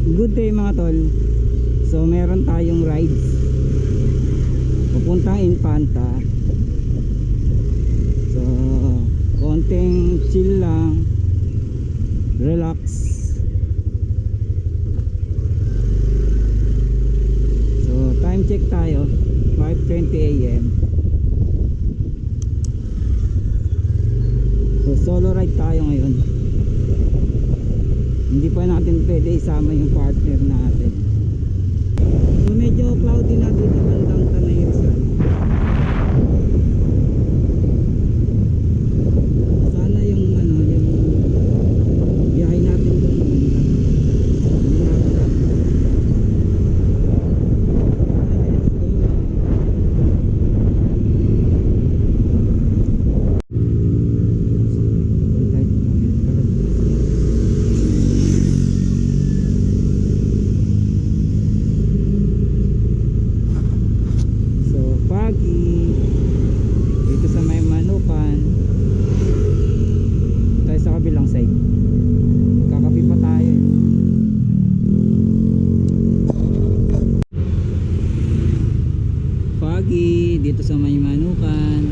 Good day mga tol. So meron tayong rides papuntang Infanta. So konting chill lang, relax. So time check tayo, 5:20 AM. So solo ride tayo ngayon. Hindi pa natin pwede isama yung partner natin. So medyo cloudy na dito bandang Tanay Rizal. Sana yung yung biyahe natin doon maganda. Hindi natin natin. Let's go. Dito sa may Manukan tayo sa kabilang side, kakapi pa tayo. Foggy dito sa may Manukan.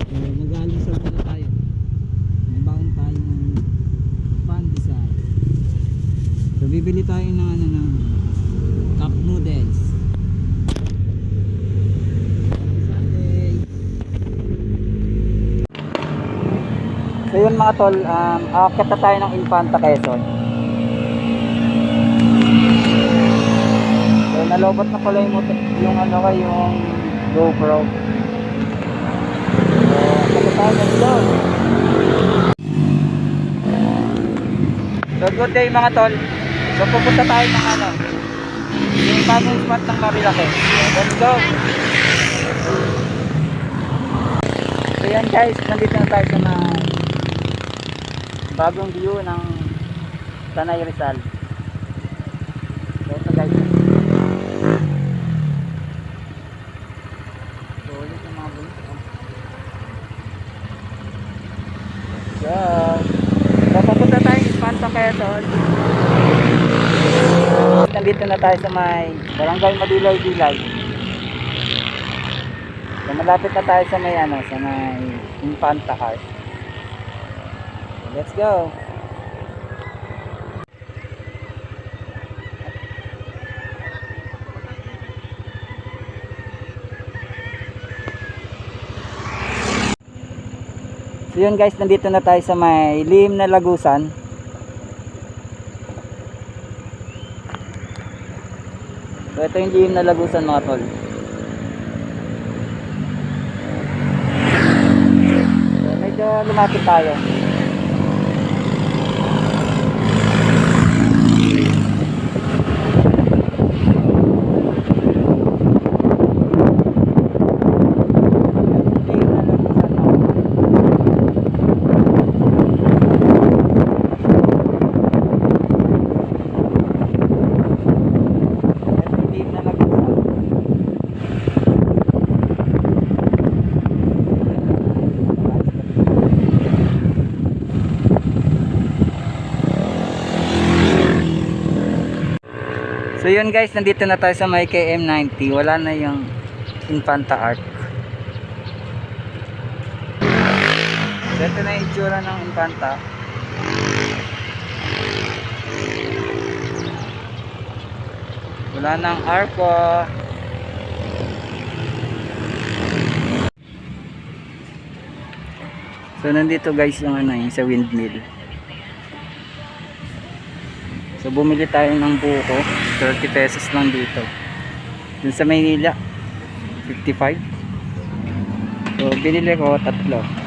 So mag-aalusal muna tayo, mabaon tayo ng pandesal. So bibili tayo ng ng cup noodles. So yun mga tol, aakyat na tayo ng Infanta, Quezon. So nalobot na pala yung yung GoPro. So aakyat na tayo, let's go. So good day mga tol. So pupunta tayo ng yung bagong spot ng Marilaki. Let's go. So yan guys, nandito na tayo sa bagong view ng Tanay Rizal. So ito guys, so ulit yung mga bulis. So papunta tayo sa Infanta, Quezon. Nandito na tayo sa may Barangay Madilay-Dilay. So malapit na tayo sa may sa may Infanta Art. Let's go. So yun guys, nandito na tayo sa may lihim na Lagusan. So ito yung lihim na Lagusan mga tol. So medyo lumapit tayo. So yun guys, nandito na tayo sa may KM90. Wala na yung Infanta Arc. So ito na yung itsura ng Infanta. Wala nang arco. So nandito guys yung yung sa windmill. So bumili tayo ng buko, 30 pesos lang dito. Dun sa Maynila, 55. So binili ko 3.